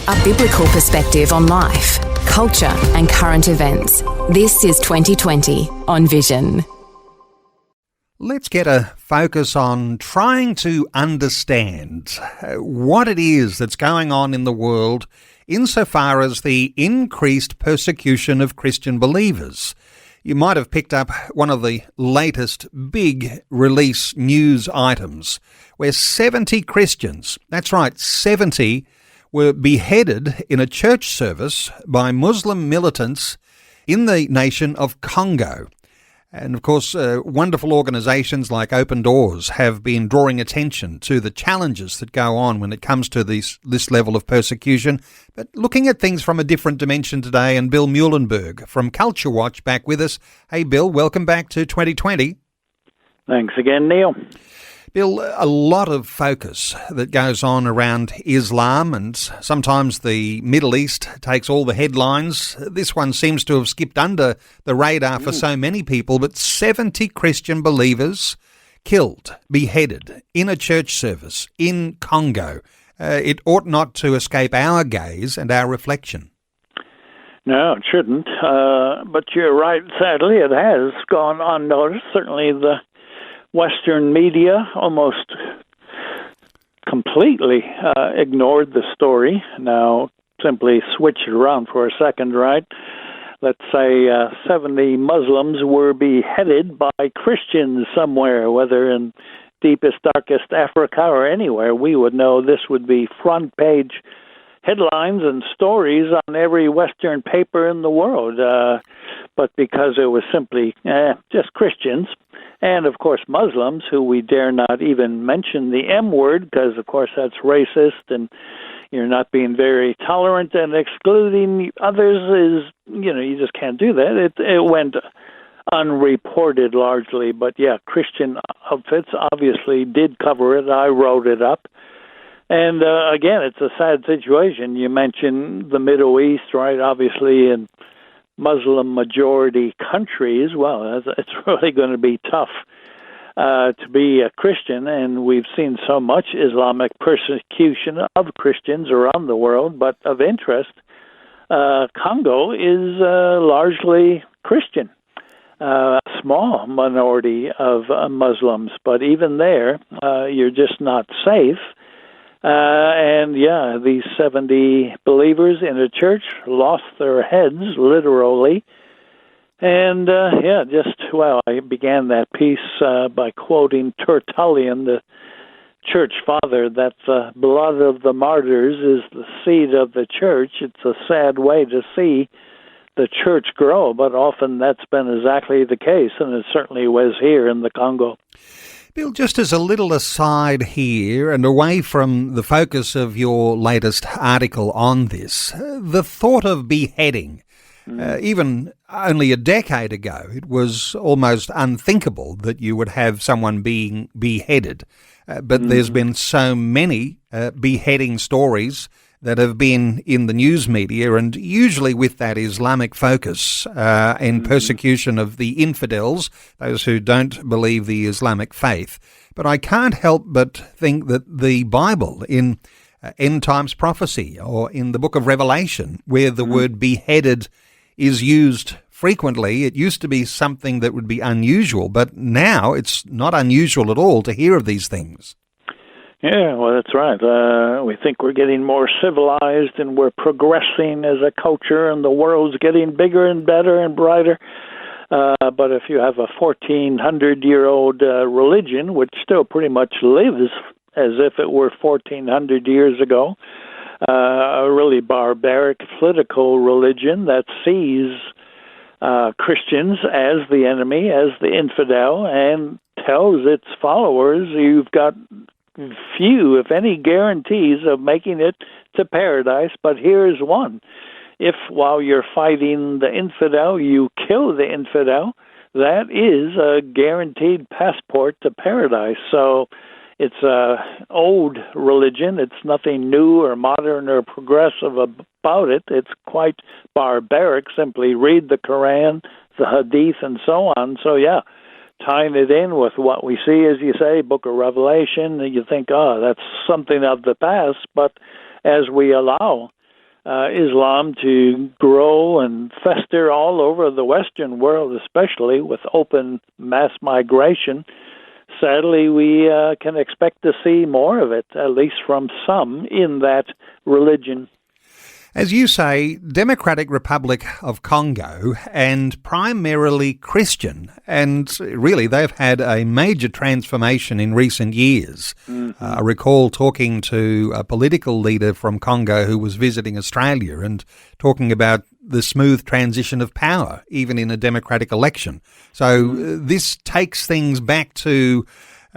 A biblical perspective on life, culture and current events. This is 2020 on Vision. Let's get a focus on trying to understand what it is that's going on in the world insofar as the increased persecution of Christian believers. You might have picked up one of the latest big release news items where 70 Christians, that's right, 70, were beheaded in a church service by Muslim militants in the nation of Congo. And of course, wonderful organisations like Open Doors have been drawing attention to the challenges that go on when it comes to this level of persecution. But looking at things from a different dimension today, and Bill Muehlenberg from Culture Watch back with us. Hey Bill, welcome back to 2020. Thanks again, Neil. Bill, a lot of focus that goes on around Islam, and sometimes the Middle East takes all the headlines. This one seems to have skipped under the radar for so many people, but 70 Christian believers killed, beheaded in a church service in Congo. It ought not to escape our gaze and our reflection. No, it shouldn't. But you're right, sadly, it has gone unnoticed. Certainly the Western media almost completely ignored the story. Now, simply switch it around for a second, right? Let's say 70 Muslims were beheaded by Christians somewhere, whether in deepest, darkest Africa or anywhere. We would know this would be front page headlines and stories on every Western paper in the world. But because it was simply just Christians, and, of course, Muslims, who we dare not even mention the M word, because, of course, that's racist, and you're not being very tolerant, and excluding others is, you just can't do that. It went unreported largely, but, yeah, Christian outfits obviously did cover it. I wrote it up. And, again, it's a sad situation. You mentioned the Middle East, right, obviously, and Muslim-majority countries, well, it's really going to be tough to be a Christian, and we've seen so much Islamic persecution of Christians around the world, but of interest, Congo is largely Christian, a small minority of Muslims, but even there, you're just not safe. These 70 believers in a church lost their heads, literally. And, I began that piece by quoting Tertullian, the church father, that the blood of the martyrs is the seed of the church. It's a sad way to see the church grow, but often that's been exactly the case, and it certainly was here in the Congo. Bill, just as a little aside here and away from the focus of your latest article on this, the thought of beheading, even only a decade ago, it was almost unthinkable that you would have someone being beheaded. But there's been so many beheading stories that have been in the news media, and usually with that Islamic focus and persecution of the infidels, those who don't believe the Islamic faith. But I can't help but think that the Bible, in end times prophecy or in the book of Revelation, where the word beheaded is used frequently, it used to be something that would be unusual, but now it's not unusual at all to hear of these things. Yeah, well, that's right. We think we're getting more civilized and we're progressing as a culture, and the world's getting bigger and better and brighter. But if you have a 1,400-year-old religion, which still pretty much lives as if it were 1,400 years ago, a really barbaric political religion that sees Christians as the enemy, as the infidel, and tells its followers, you've got few, if any, guarantees of making it to paradise, but here's one. If while you're fighting the infidel, you kill the infidel, that is a guaranteed passport to paradise. So it's a old religion. It's nothing new or modern or progressive about it. It's quite barbaric. Simply read the Quran, the Hadith, and so on. So, yeah, tying it in with what we see, as you say, Book of Revelation, you think, oh, that's something of the past. But as we allow Islam to grow and fester all over the Western world, especially with open mass migration. Sadly, we can expect to see more of it, at least from some in that religion. As you say, Democratic Republic of Congo, and primarily Christian, and really they've had a major transformation in recent years. I recall talking to a political leader from Congo who was visiting Australia and talking about the smooth transition of power, even in a democratic election. So this takes things back to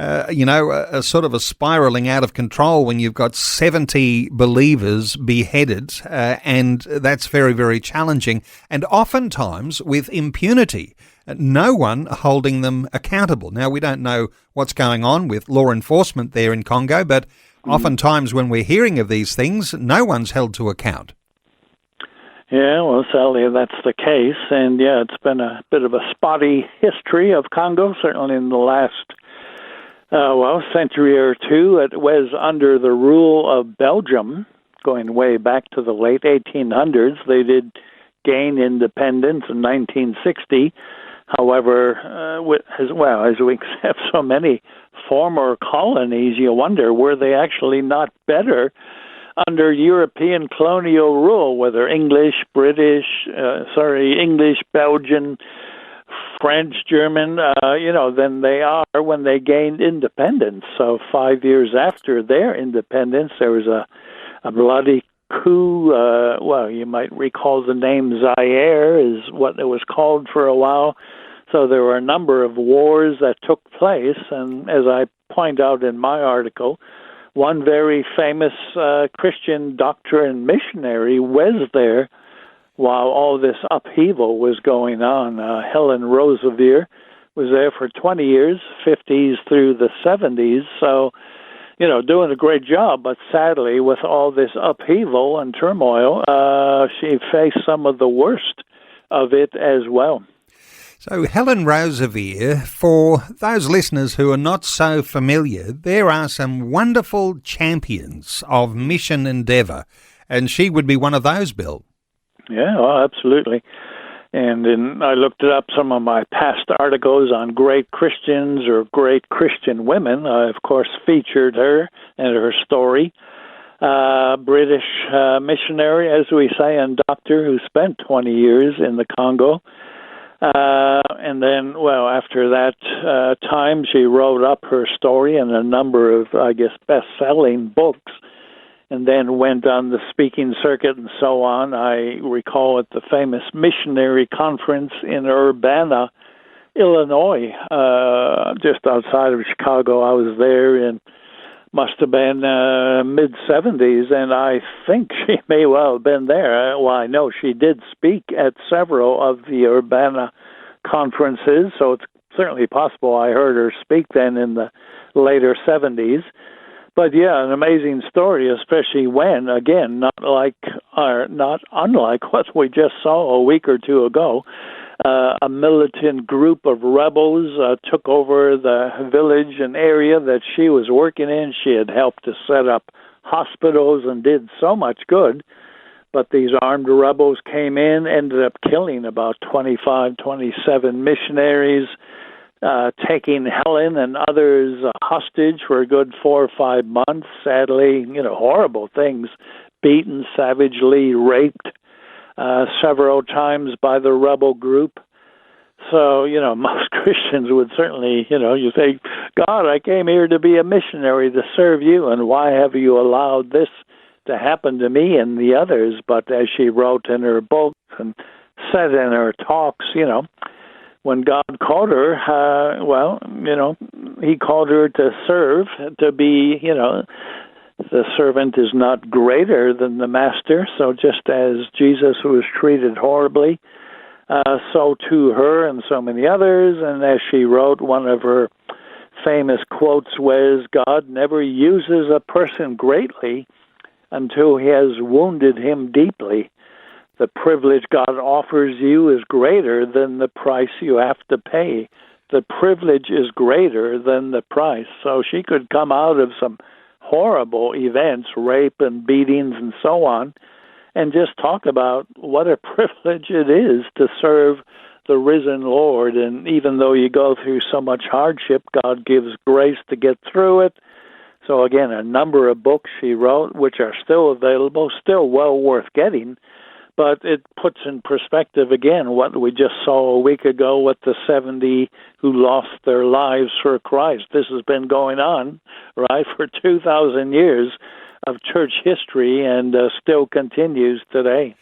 a sort of a spiraling out of control when you've got 70 believers beheaded, and that's very, very challenging, and oftentimes with impunity, no one holding them accountable. Now, we don't know what's going on with law enforcement there in Congo, but oftentimes when we're hearing of these things, no one's held to account. Yeah, well, sadly, that's the case, and yeah, it's been a bit of a spotty history of Congo, certainly in the last century or two. It was under the rule of Belgium, going way back to the late 1800s. They did gain independence in 1960. However, as we have so many former colonies, you wonder, were they actually not better under European colonial rule, whether English, Belgian, French, German, than they are when they gained independence. So 5 years after their independence, there was a bloody coup. You might recall the name Zaire is what it was called for a while. So there were a number of wars that took place, and as I point out in my article, one very famous Christian doctor and missionary was there while all this upheaval was going on. Helen Roseveare was there for 20 years, 50s through the 70s, so, doing a great job, but sadly, with all this upheaval and turmoil, she faced some of the worst of it as well. So Helen Roseveare, for those listeners who are not so familiar, there are some wonderful champions of mission endeavour, and she would be one of those, Bill. Yeah, well, absolutely. And I looked up some of my past articles on great Christians or great Christian women. I, of course, featured her and her story. British missionary, as we say, and doctor who spent 20 years in the Congo. And then, after that time, she wrote up her story in a number of, best-selling books, and then went on the speaking circuit and so on. I recall at the famous missionary conference in Urbana, Illinois, just outside of Chicago. I was there in, must have been mid-70s, and I think she may well have been there. Well, I know she did speak at several of the Urbana conferences, so it's certainly possible I heard her speak then in the later 70s. But yeah, an amazing story, especially when, again, not unlike what we just saw a week or two ago, a militant group of rebels took over the village and area that she was working in. She had helped to set up hospitals and did so much good. But these armed rebels came in, ended up killing about 27 missionaries, taking Helen and others hostage for a good 4 or 5 months. Sadly, horrible things, beaten, savagely raped several times by the rebel group. So, most Christians would certainly, you say, God, I came here to be a missionary to serve you, and why have you allowed this to happen to me and the others? But as she wrote in her book and said in her talks, when God called her, he called her to serve, to be, the servant is not greater than the master. So just as Jesus was treated horribly, so to her and so many others. And as she wrote, one of her famous quotes was, God never uses a person greatly until he has wounded him deeply. The privilege God offers you is greater than the price you have to pay. The privilege is greater than the price. So she could come out of some horrible events, rape and beatings and so on, and just talk about what a privilege it is to serve the risen Lord. And even though you go through so much hardship, God gives grace to get through it. So again, a number of books she wrote, which are still available, still well worth getting. But it puts in perspective, again, what we just saw a week ago with the 70 who lost their lives for Christ. This has been going on, right, for 2,000 years of church history, and still continues today.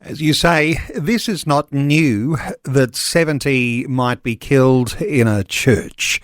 As you say, this is not new that 70 might be killed in a church.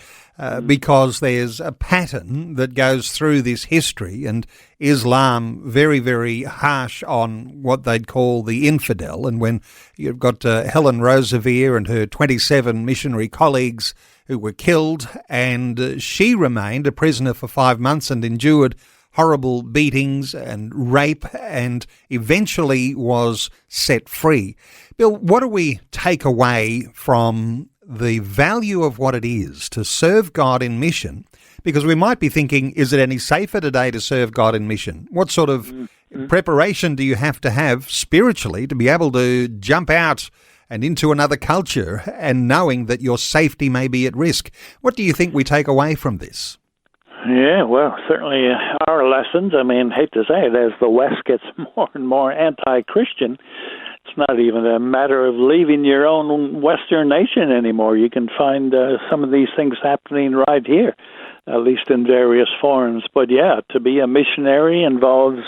Because there's a pattern that goes through this history, and Islam very, very harsh on what they'd call the infidel. And when you've got Helen Roseveare and her 27 missionary colleagues who were killed, and she remained a prisoner for 5 months and endured horrible beatings and rape, and eventually was set free. Bill, what do we take away from the value of what it is to serve God in mission? Because we might be thinking, is it any safer today to serve God in mission? What sort of preparation do you have to have spiritually to be able to jump out and into another culture and knowing that your safety may be at risk? What do you think we take away from this? Yeah, well, certainly our lessons, I mean, hate to say it, as the West gets more and more anti-Christian, it's not even a matter of leaving your own Western nation anymore. You can find some of these things happening right here, at least in various forms. But yeah, to be a missionary involves,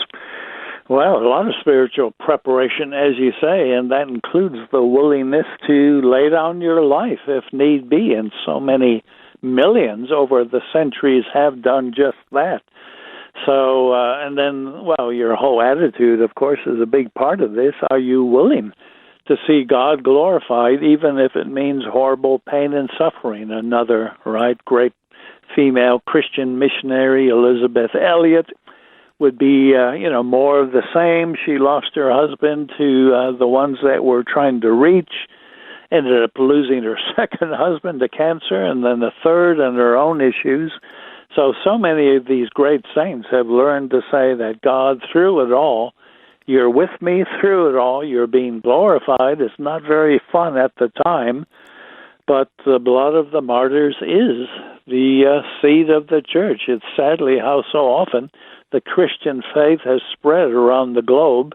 well, a lot of spiritual preparation, as you say, and that includes the willingness to lay down your life if need be. And so many millions over the centuries have done just that. So, and then, well, your whole attitude, of course, is a big part of this. Are you willing to see God glorified, even if it means horrible pain and suffering? Another, right, great female Christian missionary, Elizabeth Elliot, would be, more of the same. She lost her husband to the ones that were trying to reach, ended up losing her second husband to cancer, and then the third and her own issues. So many of these great saints have learned to say that God, through it all, you're with me through it all, you're being glorified. It's not very fun at the time, but the blood of the martyrs is the seed of the church. It's sadly how so often the Christian faith has spread around the globe.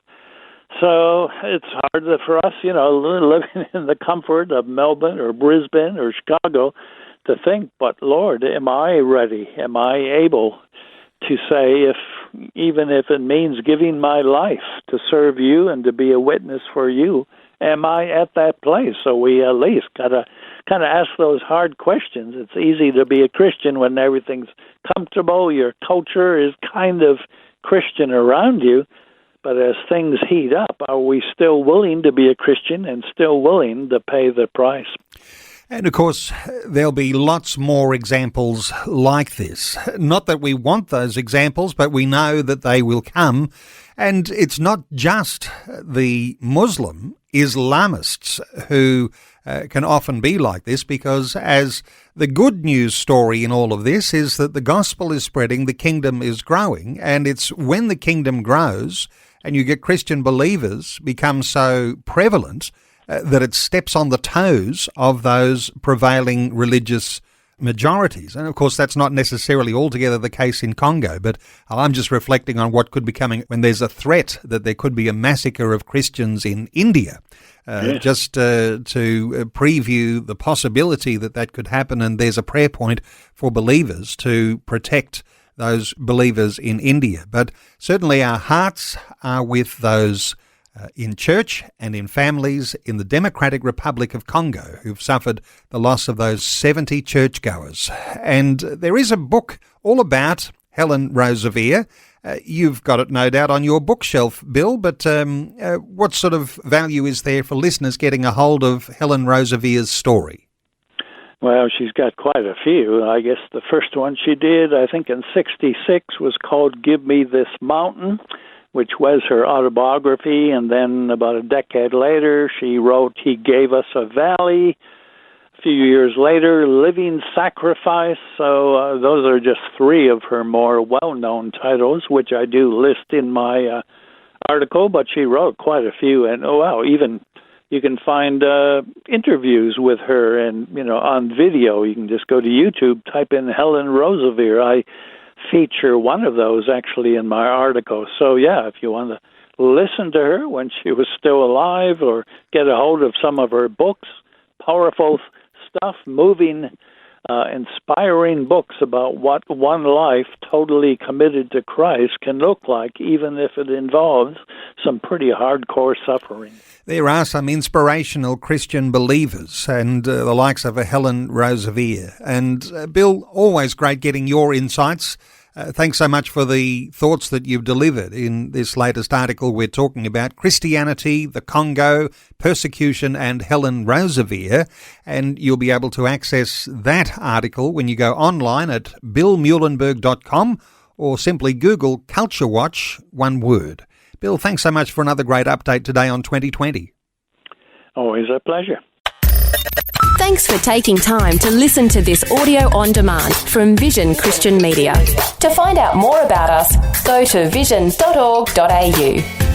So it's hard for us, living in the comfort of Melbourne or Brisbane or Chicago, to think, but Lord, am I ready? Am I able to say, even if it means giving my life to serve you and to be a witness for you, am I at that place? So we at least got to kind of ask those hard questions. It's easy to be a Christian when everything's comfortable, your culture is kind of Christian around you, but as things heat up, are we still willing to be a Christian and still willing to pay the price? And of course, there'll be lots more examples like this. Not that we want those examples, but we know that they will come. And it's not just the Muslim Islamists who can often be like this, because as the good news story in all of this is that the gospel is spreading, the kingdom is growing, and it's when the kingdom grows and you get Christian believers become so prevalent that it steps on the toes of those prevailing religious majorities. And of course, that's not necessarily altogether the case in Congo, but I'm just reflecting on what could be coming when there's a threat that there could be a massacre of Christians in India. Just to preview the possibility that could happen, and there's a prayer point for believers to protect those believers in India. But certainly our hearts are with those in church and in families in the Democratic Republic of Congo who've suffered the loss of those 70 churchgoers. And there is a book all about Helen Roseveare. You've got it no doubt on your bookshelf, Bill, but what sort of value is there for listeners getting a hold of Helen Roseveare's story? Well, she's got quite a few. I guess the first one she did, I think in 1966, was called Give Me This Mountain, which was her autobiography. And then about a decade later, she wrote He Gave Us a Valley. A few years later, Living Sacrifice. So those are just three of her more well-known titles, which I do list in my article, but she wrote quite a few, and even you can find interviews with her, and on video. You can just go to YouTube, type in Helen Roseveare. I feature one of those actually in my article. So if you want to listen to her when she was still alive, or get a hold of some of her books, powerful stuff, moving, inspiring books about what one life totally committed to Christ can look like, even if it involves some pretty hardcore suffering. There are some inspirational Christian believers, and the likes of a Helen Roseveare. And Bill, always great getting your insights. Thanks so much for the thoughts that you've delivered in this latest article we're talking about, Christianity, the Congo, Persecution and Helen Roseveare. And you'll be able to access that article when you go online at billmuehlenberg.com or simply Google Culture Watch, one word. Bill, thanks so much for another great update today on 2020. Always a pleasure. Thanks for taking time to listen to this audio on demand from Vision Christian Media. To find out more about us, go to vision.org.au.